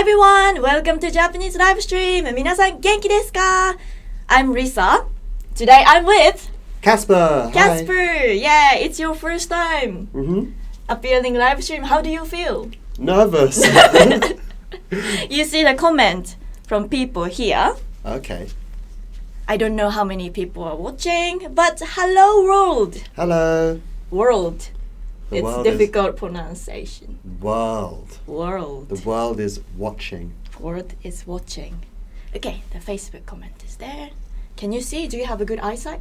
Hi everyone! Welcome to Japanese live stream! 皆さん元気ですか? I'm Risa. Today I'm with Casper! Casper! Yeah, it's your first time Mm-hmm. appearing live stream. How do you feel? Nervous. You see the comment from people here. Okay. I don't know how many people are watching, but hello world! Hello. World. The It's world difficult pronunciation. World. World. The world is watching. World is watching. Okay, the Facebook comment is there. Can you see? Do you have a good eyesight?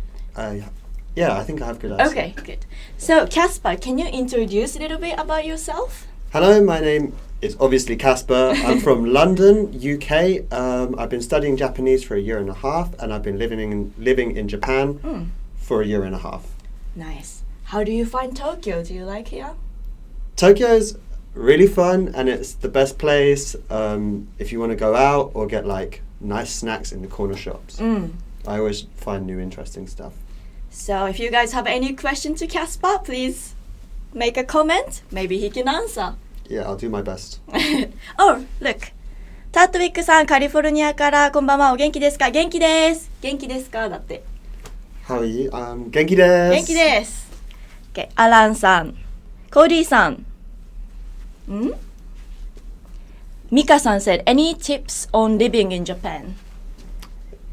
Yeah, I think I have good eyesight. Okay, good. So, Casper, can you introduce a little bit about yourself? Hello, my name is obviously Casper. I'm from London, UK. I've been studying Japanese for 1.5 years, and I've been living in Japan for 1.5 years. Nice. How do you find Tokyo? Do you like here? Tokyo's really fun, and it's the best place if you want to go out or get like nice snacks in the corner shops. I always find new interesting stuff. So if you guys have any question to Casper, please make a comment. Maybe he can answer. Yeah, I'll do my best. Oh, look. タットウィックさん、カリフォルニアからこんばんは。お元気ですか？元気です。元気ですか？だって。How are you? 元気です。元気です。Okay, アランさん、コーディさん。Mika san said, any tips on living in Japan?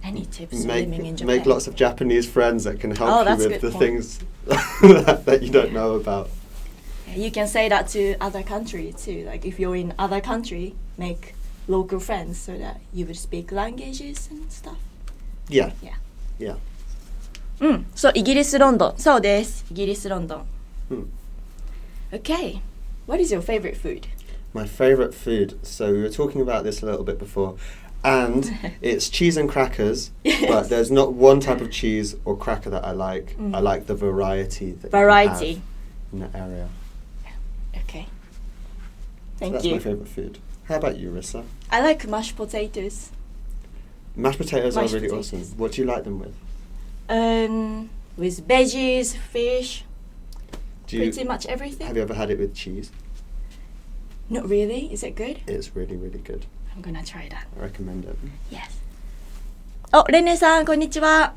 Any tips on living in Japan? Make lots of Japanese friends that can help you with the things that you don't know about. Yeah, you can say that to other country too. Like if you're in other country, make local friends so that you would speak languages and stuff. Yeah. Yeah. そう、イギリスロンドン。そうです。イギリスロンドン。Okay. What is your favorite food? My favorite food. So we were talking about this a little bit before, and it's cheese and crackers. Yes. But there's not one type of cheese or cracker that I like. I like the variety that you have in the area. Okay. Thank That's you. my favorite food. How about you, Rissa? I like mashed potatoes. Mashed potatoes are really potatoes. awesome. What do you like them with? With veggies, fish, pretty much everything. Have you ever had it with cheese? Not really. Is it good? It's really, really good. I'm gonna try that. I recommend it. Yes. Oh, レネさん、こんにちは。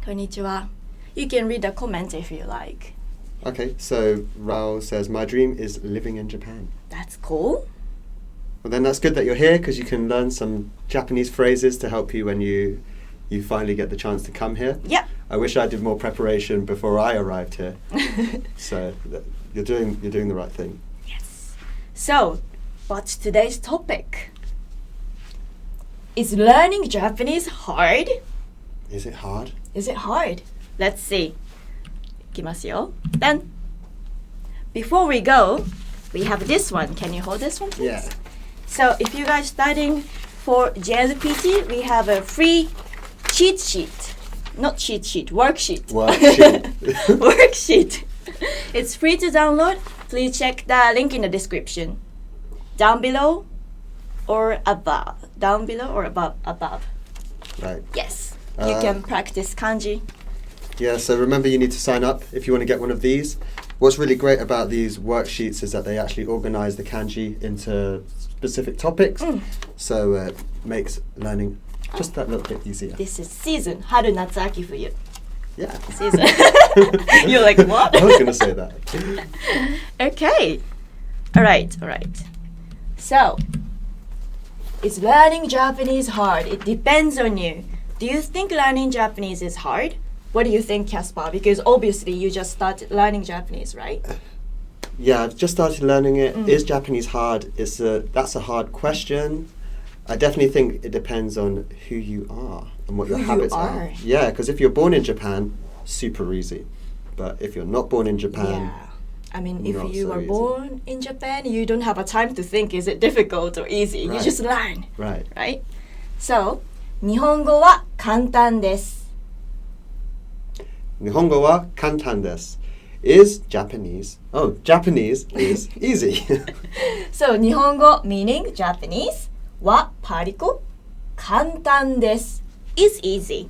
こんにちは。You can read the comment if you like. Okay, so Raul says, my dream is living in Japan. That's cool. Well, then that's good that you're here because you can learn some Japanese phrases to help you when you finally get the chance to come here. Yeah. I wish I did more preparation before I arrived here. So you're doing the right thing. Yes. So, what's today's topic? Is learning Japanese hard? Is it hard? Is it hard? Let's see. いきますよ。Then, before we go, we have this one. Can you hold this one, please? Yeah. So, if you guys studying for JLPT, we have a free cheat sheet. Not cheat sheet, worksheet. Worksheet. Worksheet. It's free to download. Please check the link in the description. Down below or above. Down below or above. Right. Yes. You can practice kanji. Yeah, so remember you need to sign up if you want to get one of these. What's really great about these worksheets is that they actually organize the kanji into specific topics. So it makes learning just that little bit easier. This is season. 春、夏、秋、冬. Yeah. Season. You're like, what? I was going to say that. Okay. All right. So, is learning Japanese hard? It depends on you. Do you think learning Japanese is hard? What do you think, Casper? Because obviously you just started learning Japanese, right? Yeah, I've just started learning it. Is Japanese hard? That's a hard question. I definitely think it depends on who you are and what your habits are. Yeah, because if you're born in Japan, super easy. But if you're not born in Japan, I mean, if you are born in Japan, you don't have a time to think, is it difficult or easy? Right. You just learn. Right. So, 日本語は簡単です。日本語は簡単です。Is Japanese. Oh, Japanese is easy. So, 日本語 meaning Japanese はパリコ簡単です is easy.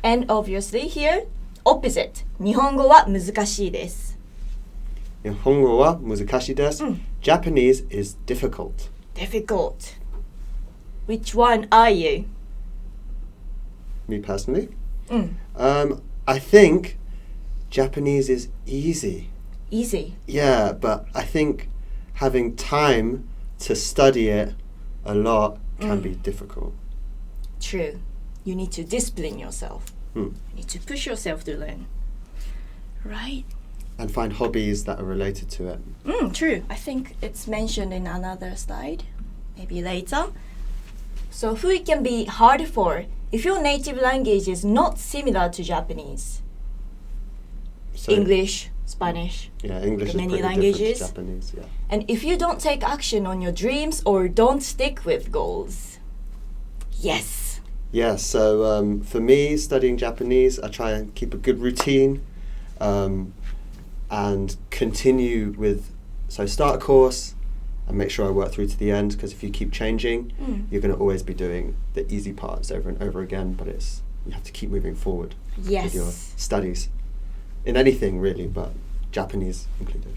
And obviously here, opposite. 日本語は難しいです。日本語は難しいです。Japanese is difficult. Difficult. Which one are you? Me personally? I think Japanese is easy. Easy? Yeah, but I think having time to study it a lot can be difficult. True. You need to discipline yourself. You need to push yourself to learn. Right? And find hobbies that are related to it. True. I think it's mentioned in another slide. Maybe later. So who it can be hard for if your native language is not similar to Japanese? So, English, Spanish. Yeah, English is many pretty languages. different to Japanese, yeah. And if you don't take action on your dreams or don't stick with goals. Yes. Yeah, so for me, studying Japanese, I try and keep a good routine and continue with, so start a course and make sure I work through to the end, because if you keep changing, you're going to always be doing the easy parts over and over again, but you have to keep moving forward with your studies. In anything really, but Japanese included.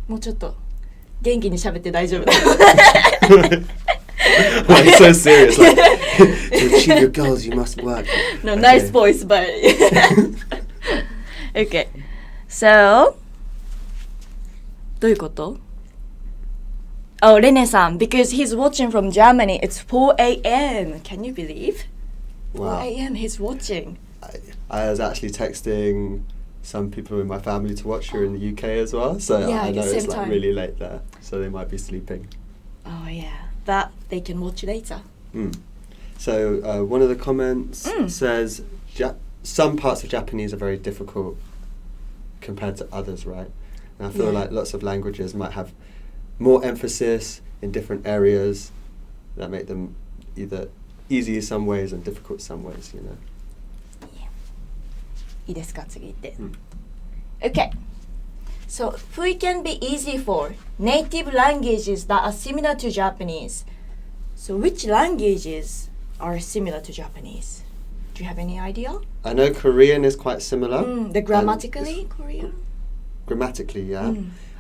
もうちょっと元気に喋って大丈夫だ。Like so serious, like to achieve your goals, you must work. No, okay. Nice voice, but okay. So, どういうこと? Oh, Rene-san, because he's watching from Germany, it's 4 a.m. Can you believe? Wow. 4 a.m. he's watching. I was actually texting some people in my family to watch here in the UK as well, so I know it's like really late there, so they might be sleeping. Oh yeah, that they can watch later. So one of the comments says some parts of Japanese are very difficult compared to others, right? And I feel like lots of languages might have more emphasis in different areas that make them either easy in some ways and difficult in some ways, you know. いいですか、次行って。Okay. So, Fui can be easy for native languages that are similar to Japanese. So, which languages are similar to Japanese? Do you have any idea? I know Korean is quite similar. The grammatically Korean? Grammatically, yeah.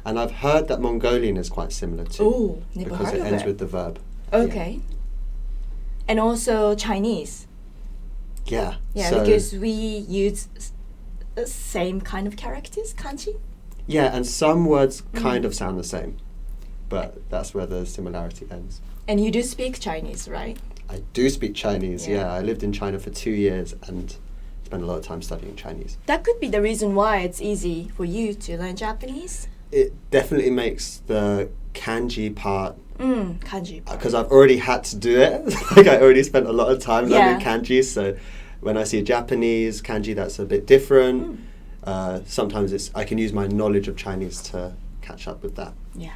And I've heard that Mongolian is quite similar too. Oh, never because heard it of ends it. with the verb. Okay. And also Chinese. Yeah. Yeah, so because we use the same kind of characters, kanji. Yeah, and some words kind of sound the same, but that's where the similarity ends. And you do speak Chinese, right? I do speak Chinese, yeah. I lived in China for 2 years and spent a lot of time studying Chinese. That could be the reason why it's easy for you to learn Japanese. It definitely makes the kanji part, kanji part. because I've already had to do it. Like I already spent a lot of time learning kanji, so when I see a Japanese kanji that's a bit different, sometimes I can use my knowledge of Chinese to catch up with that. Yeah,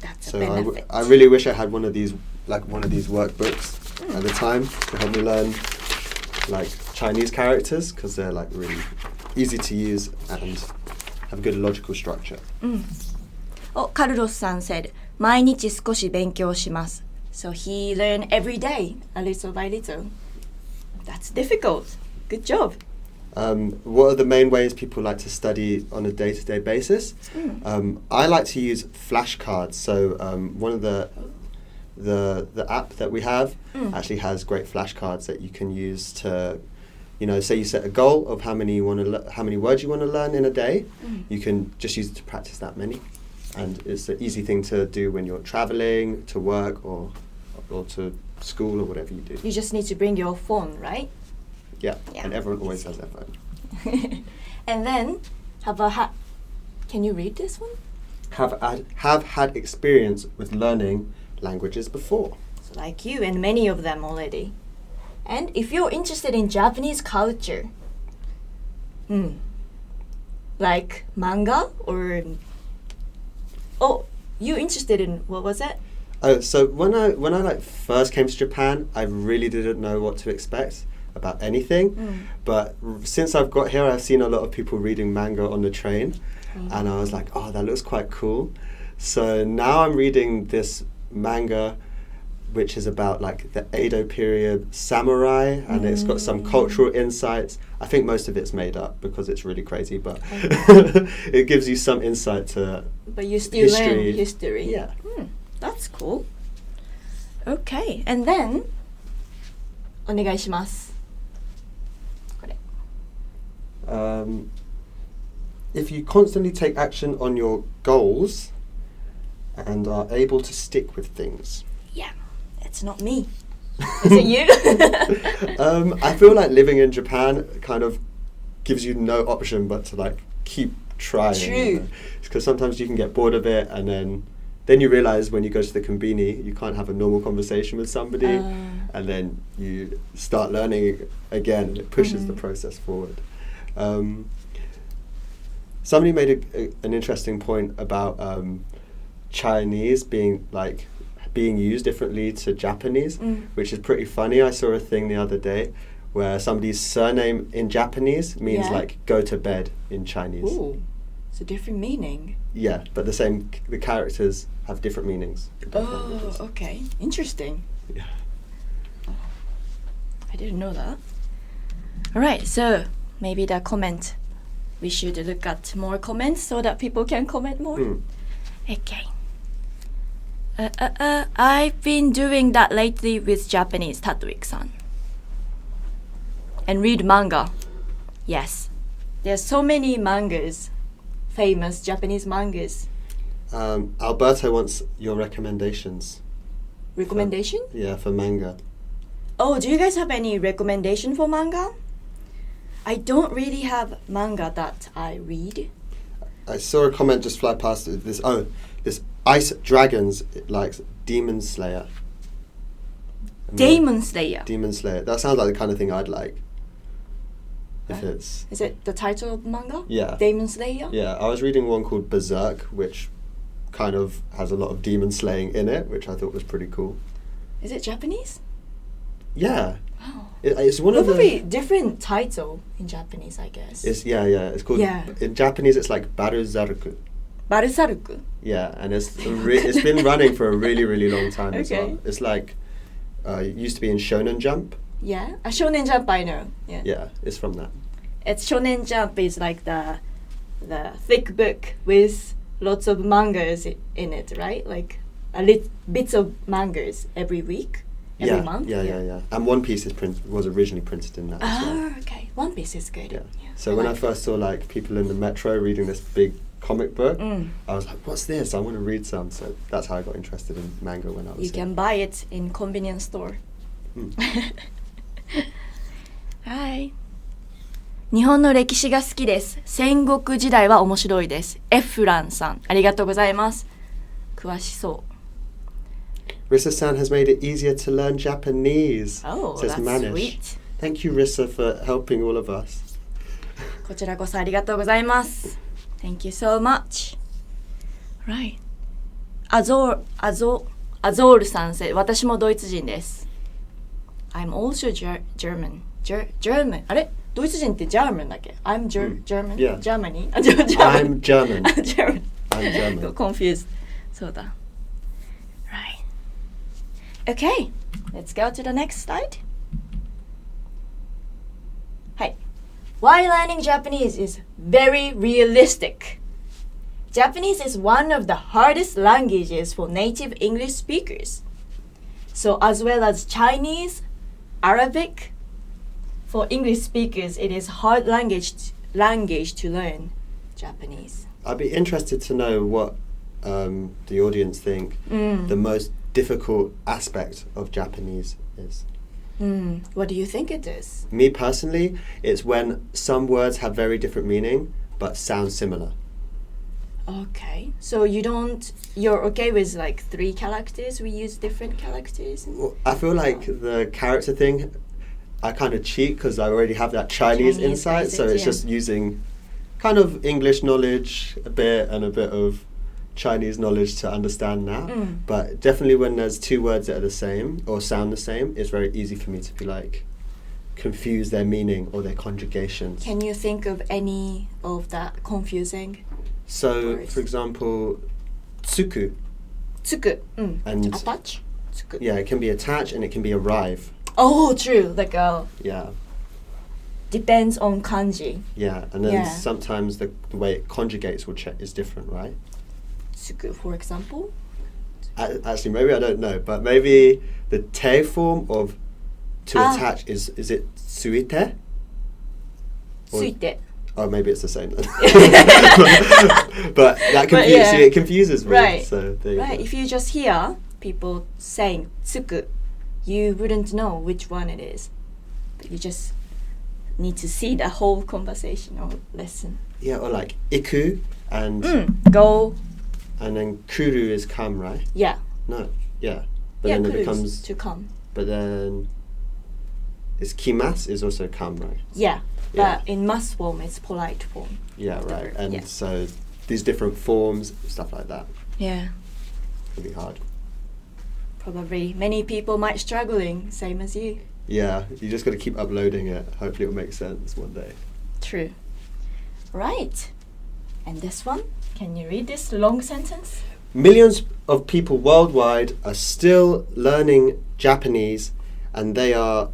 that's so a benefit. I really wish I had one of these workbooks at the time to help me learn like Chinese characters, because they're like really easy to use and have a good logical structure. Oh, Carlos-san said, 毎日少し勉強します. So he learned every day, a little by little. That's difficult. Good job. What are the main ways people like to study on a day-to-day basis? I like to use flashcards. So one of the app that we have actually has great flashcards that you can use to, say you set a goal of how many words you want to learn in a day. You can just use it to practice that many, and it's an easy thing to do when you're traveling to work or to school or whatever you do. You just need to bring your phone, right? Yeah. And everyone always has their phone. And then, can you read this one? Have had experience with learning languages before. So like you and many of them already. And if you're interested in Japanese culture, like manga or... Oh, you interested in, what was it? Oh, so when I first came to Japan, I really didn't know what to expect about anything. But since I've got here, I've seen a lot of people reading manga on the train, and I was like, oh, that looks quite cool. So now I'm reading this manga which is about like the Edo period samurai, and it's got some cultural insights. I think most of it's made up because it's really crazy, but it gives you some insight to But you still learn history. Yeah. That's cool. Okay, and then お願いします。これ。If you constantly take action on your goals and are able to stick with things. Yeah, it's not me. Is it you? I feel like living in Japan kind of gives you no option but to like keep trying. True. Because sometimes you can get bored of it, and then you realize when you go to the konbini, you can't have a normal conversation with somebody, and then you start learning again, and it pushes the process forward. Somebody made an interesting point about Chinese being used differently to Japanese, which is pretty funny. I saw a thing the other day where somebody's surname in Japanese means like go to bed in Chinese. Ooh, it's a different meaning. Yeah, but the characters have different meanings. Oh, okay. Interesting. Yeah. I didn't know that. Alright, so maybe the comment. We should look at more comments so that people can comment more. Okay. I've been doing that lately with Japanese, Tatwick-san. And read manga. Yes. There's so many mangas. Famous Japanese mangas. Alberto wants your recommendations. Recommendation? For manga. Oh, do you guys have any recommendation for manga? I don't really have manga that I read. I saw a comment just fly past this Ice Dragons, like Demon Slayer. Demon Slayer. Demon Slayer. That sounds like the kind of thing I'd like. Is it the title of the manga? Yeah. Demon Slayer? Yeah, I was reading one called Berserk, which kind of has a lot of demon slaying in it, which I thought was pretty cool. Is it Japanese? Yeah. Oh. It's one of the... Probably different title in Japanese, I guess. It's called... Yeah. In Japanese, it's like Baruzaruku. Baruzaruku? Yeah, and it's been running for a really, really long time as well. It's like... it used to be in Shonen Jump. Yeah, a Shonen Jump I know. Yeah, it's from that. It's Shonen Jump is like the thick book with lots of mangas in it, right? Like bits of mangas every week, every month. Yeah. And One Piece was originally printed in that as well. Oh, okay. One Piece is good. Yeah. So when I first saw like people in the metro reading this big comic book, I was like, what's this? I want to read some. So that's how I got interested in manga when I was You can buy it in convenience store. はい。日本の歴史が好きです。戦国時代は面白いです。エフランさん、ありがとうございます。詳しそう。Rissa-san has made it easier to learn Japanese. Oh, says that's Manish. Sweet. Thank you, Rissa, for helping all of us. こちらこそありがとうございます。Thank you so much. Right. アゾールさん、私もドイツ人です。I'm also German. German. あれドイツ人って German だっけ ?I'm German? Yeah. Germany? I'm German. German. I'm German. Got confused. そうだ。Right. Okay. Let's go to the next slide. はい。Why learning Japanese is very realistic. Japanese is one of the hardest languages for native English speakers. So as well as Chinese, Arabic, for English speakers, it is hard language to learn Japanese. I'd be interested to know what the audience think the most difficult aspect of Japanese is. What do you think it is? Me personally, it's when some words have very different meaning but sound similar. Okay, so you're okay with like 3 characters? We use different characters? Well, I feel like the character thing, I kind of cheat because I already have that Chinese insight, so it's just using kind of English knowledge a bit and a bit of Chinese knowledge to understand that. But definitely when there's 2 words that are the same or sound the same, it's very easy for me to be like confuse their meaning or their conjugations. Can you think of any of that confusing? So, for example, tsuku. Tsuku. And attach? tsuku. Yeah, it can be attach and it can be arrive. Oh, true. Like Yeah. depends on kanji. Yeah, and then Yeah. sometimes the way it conjugates is different, right? Tsuku, for example. Actually, maybe I don't know, but maybe the te form of to attach is it suite? Or- Suite. Oh, maybe it's the same then. But that it confuses me. Right. So there you Right. go. If you just hear people saying tsuku, you wouldn't know which one it is. But you just need to see the whole conversation or lesson. Yeah, or like iku and Go. and then kuru is come, right? Yeah. No, yeah. But Yeah, then it kuru is becomes. to come. But then, is kimas is also come, right? Yeah. Yeah. But in mass form, it's polite form. Yeah, of the right. verb, And yeah. so these different forms, stuff like that, Yeah. can be hard. Probably many people might struggling, same as you. Yeah, you just got to keep uploading it. Hopefully, it'll make sense one day. True. Right. And this one? Can you read this long sentence? Millions of people worldwide are still learning Japanese, and they are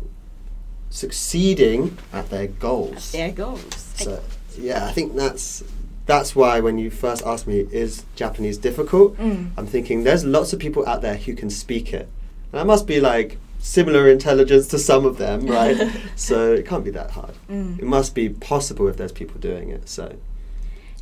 succeeding at their goals. There goes. So yeah, I think that's why when you first asked me, is Japanese difficult? I'm thinking there's lots of people out there who can speak it. And that must be like similar intelligence to some of them, right? So it can't be that hard. It must be possible if there's people doing it. So.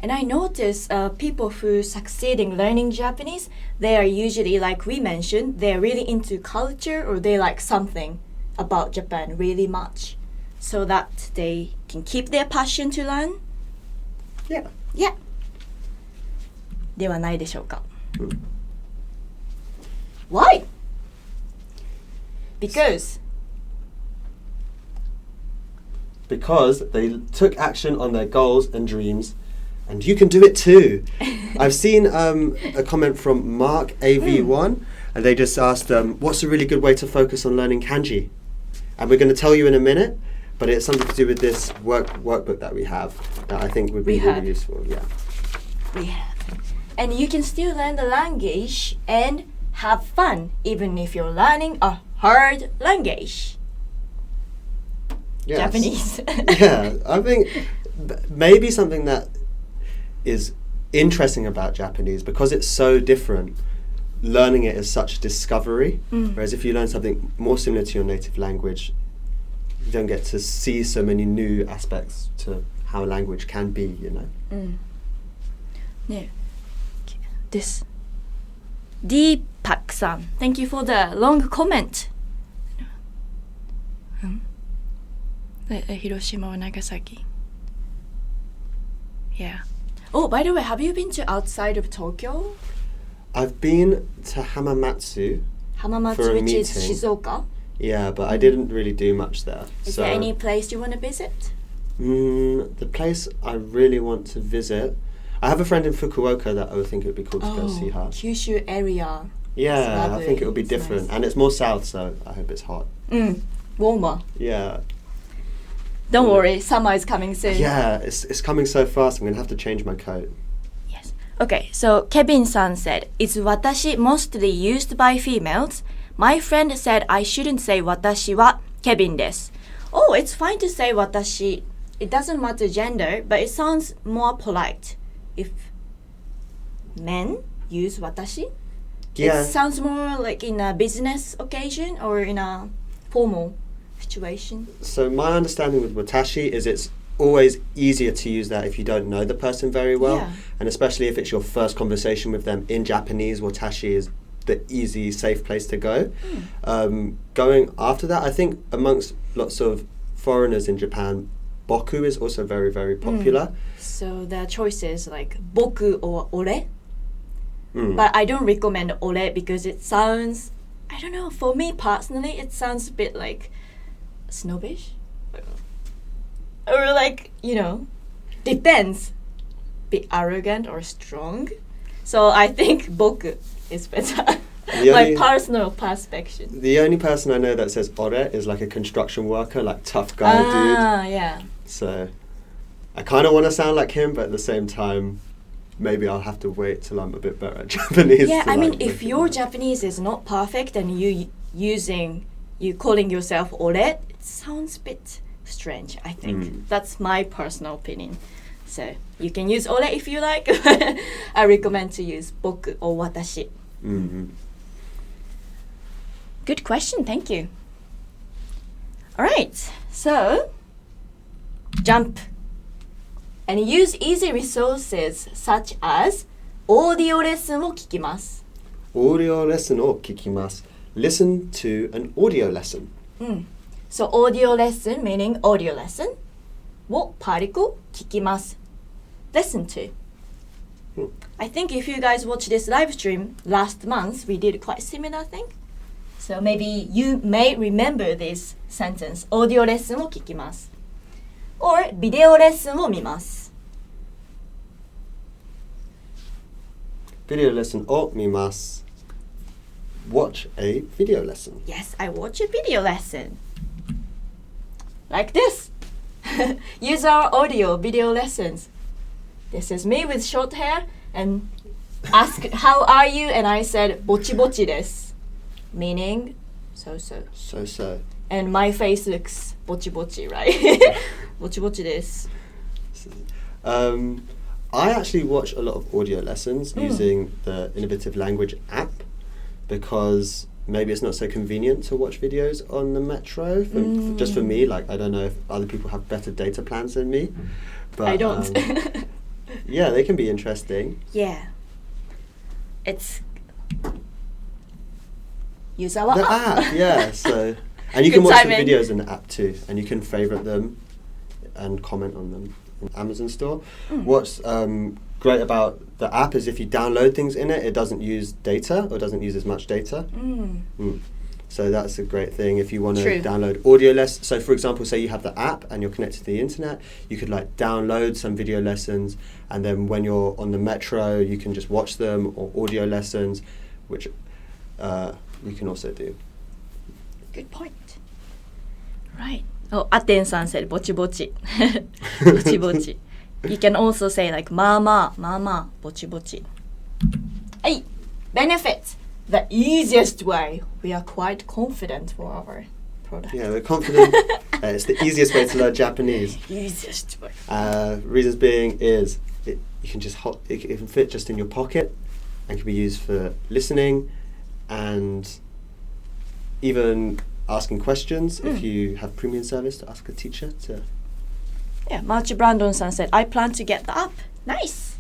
And I notice people who succeed in learning Japanese, they are usually, like we mentioned, they're really into culture or they like something about Japan really much, so that they can keep their passion to learn. Yeah. Yeah. ではないでしょうか。Why? Because they took action on their goals and dreams, and you can do it too. I've seen a comment from Mark AV1, and they just asked, what's a really good way to focus on learning kanji? And we're going to tell you in a minute, but it's something to do with this workbook that we have that I think would be really useful. Yeah. we have. And you can still learn the language and have fun, even if you're learning a hard language. Yes. Japanese. Yeah, I think maybe something that is interesting about Japanese, because it's so different, learning it is such discovery, whereas if you learn something more similar to your native language, you don't get to see so many new aspects to how language can be, you know. Yeah. This Deepak-san, thank you for the long comment. Hiroshima or Nagasaki. Yeah. Oh, by the way, have you been to outside of Tokyo? I've been to Hamamatsu. For Hamamatsu, a which is meeting. Shizuoka. Yeah, but I didn't really do much there. Is so there any place you want to visit? the place I really want to visit, I have a friend in Fukuoka that I would think it would be cool to go see her. Kyushu area. Yeah, I think it would be It's different. nice. And it's more south, so I hope it's hot. Warmer. Yeah. Don't worry, summer is coming soon. Yeah, it's coming so fast, I'm going to have to change my coat. Yes. Okay, so Kevin-san said, is watashi mostly used by females? My friend said I shouldn't say watashi wa Kevin desu. Oh, it's fine to say watashi. It doesn't matter gender, but it sounds more polite if men use watashi. Yeah. It sounds more like in a business occasion or in a formal situation. So my understanding with watashi is it's always easier to use that if you don't know the person very well. Yeah. And especially if it's your first conversation with them in Japanese, watashi is the easy, safe place to go. Going after that, I think amongst lots of foreigners in Japan, boku is also very, very popular. So the choices like boku or ore. Mm. But I don't recommend ore because it sounds, I don't know, for me personally, it sounds a bit like snobbish. Or like, you know, depends. Be arrogant or strong. So I think boku is better. My personal perspective. The only person I know that says ore is like a construction worker, like tough guy dude. Yeah. So I kind of want to sound like him, but at the same time, maybe I'll have to wait till I'm a bit better at Japanese. Yeah, to, I mean, like, if your Japanese is not perfect and you calling yourself ore, it sounds a bit strange, I think. That's my personal opinion. So you can use ore if you like. I recommend to use boku or watashi. Good question, thank you. Alright, so jump. And use easy resources such as オーディオレッスンを聞きます。Audio lesson を聞きます。Listen to an audio lesson. So audio lesson meaning audio lesson をparticle 聞きます。Listen to. I think if you guys watch this live stream last month, we did quite similar thing. So maybe you may remember this sentence. オーディオレッスンを聞きます。or ビデオレッスンを見ます。Video lesson を見ます。Watch a video lesson. Yes, I watch a video lesson. Like this. Use our audio video lessons. This is me with short hair and ask how are you and I said ぼちぼちです meaning so. So. And my face looks ぼちぼち right? ぼちぼちです I actually watch a lot of audio lessons using the Innovative Language app because maybe it's not so convenient to watch videos on the metro. Just for me, like I don't know if other people have better data plans than me. But, I don't. Yeah, they can be interesting. Yeah. It's use our The app, yeah. So, and you can watch some videos in the app too, and you can favorite them and comment on them in Amazon store. What's great about the app is if you download things in it, it doesn't use data or doesn't use as much data. So that's a great thing if you want to download audio lessons. So for example, say you have the app and you're connected to the internet, you could like download some video lessons, and then when you're on the metro, you can just watch them, or audio lessons, which you can also do. Good point. Right. Oh, Aten-san said ぼちぼちぼちぼち You can also say like まあまあぼちぼち Hey, benefits. The easiest way. We are quite confident for our product. Yeah, we're confident. It's the easiest way to learn Japanese. Easiest way. Reasons being is you can just it can fit just in your pocket and can be used for listening and even asking questions if you have premium service to ask a teacher to. Yeah, March Brandon-san said, I plan to get the app. Nice.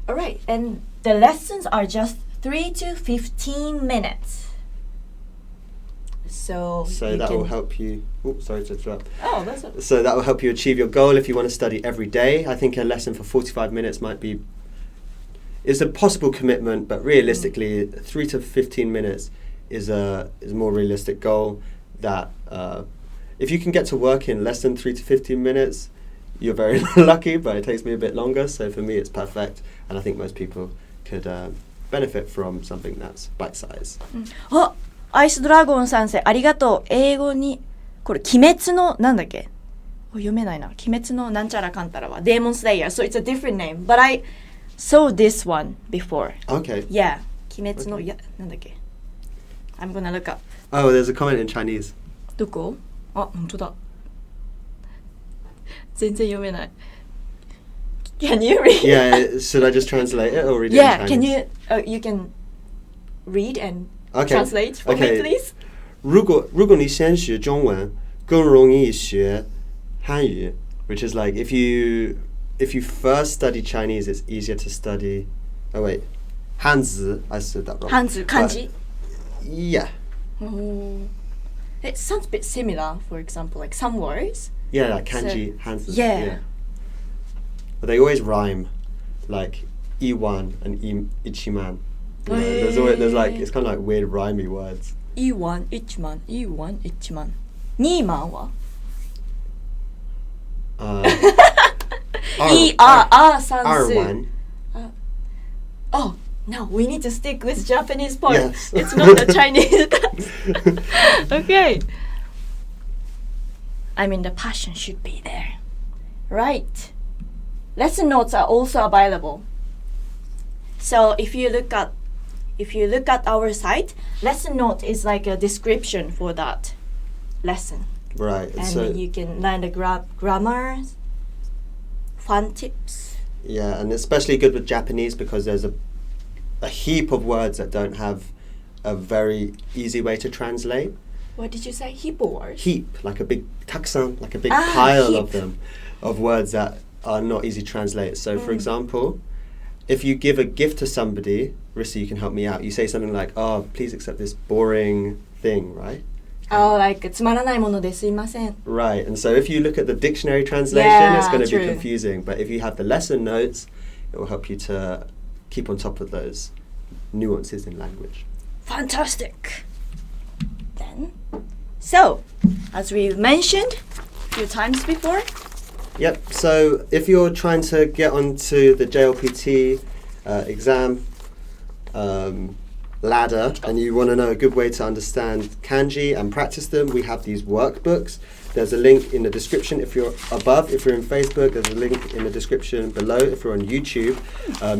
All right, and the lessons are just 3 to 15 minutes. So that will help you. Oops, sorry to interrupt. Oh, that's okay. So that will help you achieve your goal if you want to study every day. I think a lesson for 45 minutes might be. It's a possible commitment, but realistically, 3 to 15 minutes is a more realistic goal. That if you can get to work in less than 3 to 15 minutes, you're very lucky. But it takes me a bit longer. So for me, it's perfect, and I think most people could benefit from something that's bite-sized. あ、アイスドラゴンさんせありがとう。英語にこれ鬼滅のなんだっけ？読めないな。鬼滅のなんちゃらかんたらは Demon Slayer. So it's a different name, but I saw this one before. Okay. Yeah. 鬼滅のやなんだっけ？ I'm gonna look up. Oh, there's a comment in Chinese. どこ？あ、本当だ。全然読めない。Can you read? Yeah, should I just translate it or read it Yeah, in Chinese? can you? You can read and Okay. translate for me, please. 如果你先学中文，更容易学汉语 which is like if you first study Chinese, it's easier to study. Oh wait, 汉字 I said that wrong. 漢字 kanji. Yeah. Oh. It sounds a bit similar. For example, like some words. Yeah, like kanji, hanzi. Yeah. But they always rhyme, like iwan and ichiman. You know, there's like it's kind of like weird rhymey words. イワン1万、イワン1万。2万は算数。R1. Oh, no, we need to stick with Japanese part. Yes. It's not the Chinese. Okay. I mean, the passion should be there. Right. lesson notes are also available. So if you look at our site, lesson note is like a description for that lesson. Right. And so you can learn the grammar, fun tips. Yeah, and especially good with Japanese because there's a heap of words that don't have a very easy way to translate. What did you say? Heap of words? Heap, like a big takusan, like a big pile heap. of them, of words that are not easy to translate. So, for example, if you give a gift to somebody, Rissa, you can help me out. You say something like, "Oh, please accept this boring thing," right? Oh, like つまらないものですいません. Right, and so if you look at the dictionary translation, it's going to be confusing. But if you have the lesson notes, it will help you to keep on top of those nuances in language. Fantastic. Then, so, as we mentioned a few times before. Yep, so if you're trying to get onto the JLPT exam ladder and you want to know a good way to understand kanji and practice them, we have these workbooks. There's a link in the description if you're above. If you're in Facebook, there's a link in the description below. If you're on YouTube,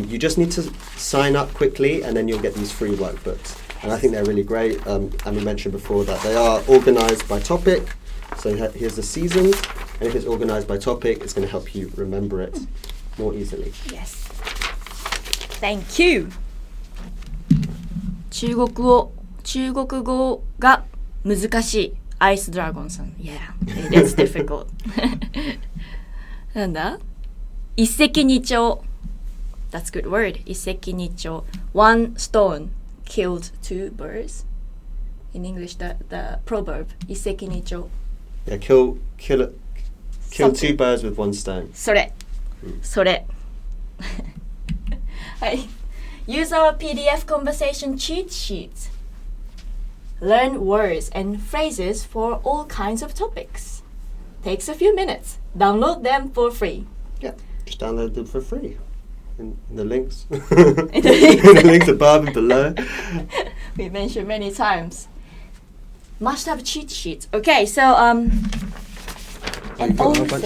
you just need to sign up quickly and then you'll get these free workbooks. And I think they're really great. And we mentioned before that they are organized by topic. So here's the seasons. And if it's organized by topic, it's going to help you remember it more easily. Yes. Thank you. 中国語が難しい。アイスドラゴンさん。Yeah, that's difficult. なんだ一石二鳥。That's good word. 一石二鳥。One stone killed two birds. In English, the proverb. 一石二鳥. Yeah, kill two birds with one stone. それ。はい。Use our PDF conversation cheat sheets. Learn words and phrases for all kinds of topics. Takes a few minutes. Download them for free. Yeah, just download them for free. In the links. In the the links above and below. We mentioned many times. Must have cheat sheets. Okay, so and also,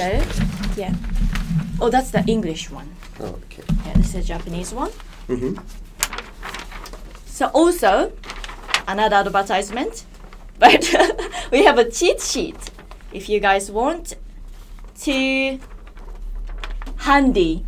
yeah. Oh, that's the English one. Oh, okay. Yeah, this is a Japanese one. Mm-hmm. So also, another advertisement, but we have a cheat sheet. If you guys want to handy.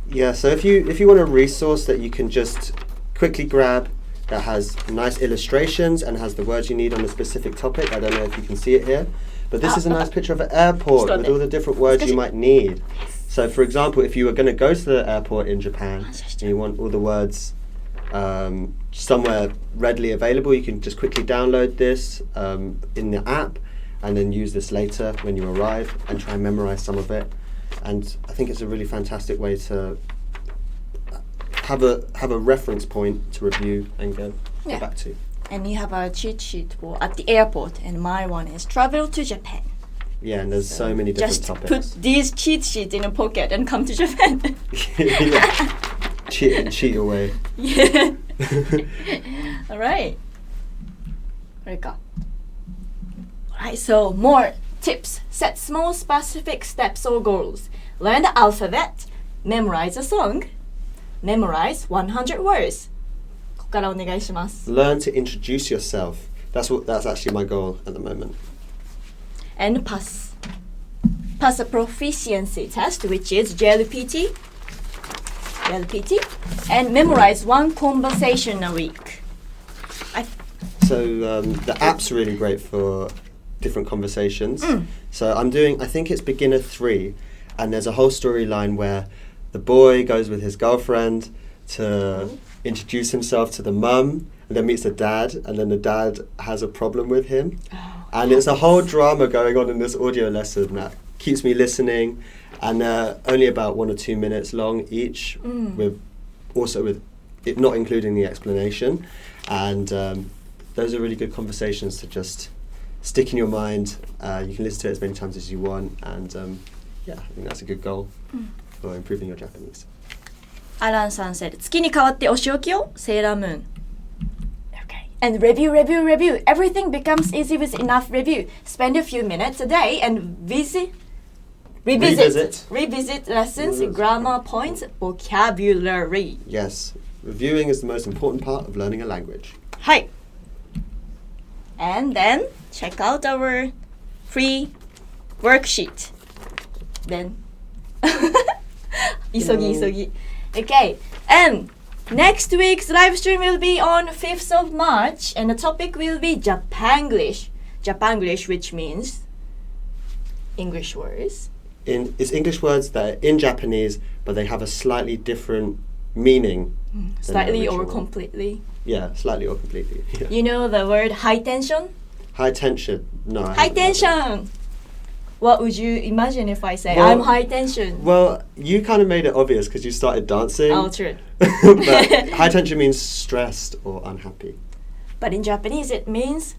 Yeah, so if you want a resource that you can just quickly grab that has nice illustrations and has the words you need on a specific topic, I don't know if you can see it here, but this is a nice picture of an airport with all the different words you might need. So, for example, if you were going to go to the airport in Japan and you want all the words somewhere readily available, you can just quickly download this in the app and then use this later when you arrive and try and memorize some of it. And I think it's a really fantastic way to have a reference point to review and go back to. And you have a cheat sheet for at the airport, and my one is travel to Japan. Yeah, and there's so many different topics. Just put these cheat sheets in a pocket and come to Japan. Yeah. Cheat your way. Yeah. All right. Alright, so more tips. Set small specific steps or goals. Learn the alphabet. Memorize a song. Memorize 100 words. ここからお願いします。 Learn to introduce yourself. That's actually my goal at the moment. And pass a proficiency test, which is JLPT, and memorize one conversation a week. So the app's really great for different conversations. So I think it's beginner 3, and there's a whole storyline where the boy goes with his girlfriend to introduce himself to the mum, and then meets the dad, and then the dad has a problem with him. And it's a whole drama going on in this audio lesson that keeps me listening, and only about 1 or 2 minutes long each, with it not including the explanation. And those are really good conversations to just stick in your mind. You can listen to it as many times as you want, and I think that's a good goal for improving your Japanese. Alan san said, 月に変わってお仕置きをセーラームーン。Okay. And review. Everything becomes easy with enough review. Spend a few minutes a day and visit Revisit lessons, grammar points, vocabulary. Yes. Reviewing is the most important part of learning a language. はい。And then check out our free worksheet. Then 急ぎ. Okay. And next week's live stream will be on 5th of March and the topic will be Japanglish. Japanglish, which means English words. It's English words that are in Japanese, but they have a slightly different meaning. Slightly or completely. Yeah, slightly or completely. Yeah. You know the word high tension? High tension. No. High tension. What would you imagine if I say I'm high tension? Well, you kind of made it obvious because you started dancing. Oh, true. But high tension means stressed or unhappy. But in Japanese it means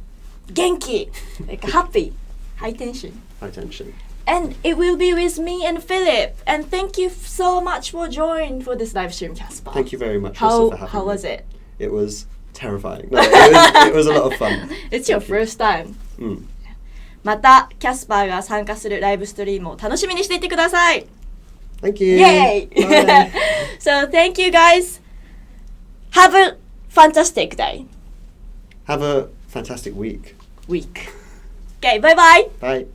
genki, like happy. High tension. High tension. And it will be with me and Philip. And thank you so much for joining for this live stream, Caspar. Thank you very much for having me. How was it? It was terrifying. No, it was a lot of fun. It's your first time. またキャスパーが参加するライブストリームを楽しみにしていてください。Thank you. Yay! So thank you guys. Have a fantastic day. Have a fantastic week. Okay, bye bye. Bye.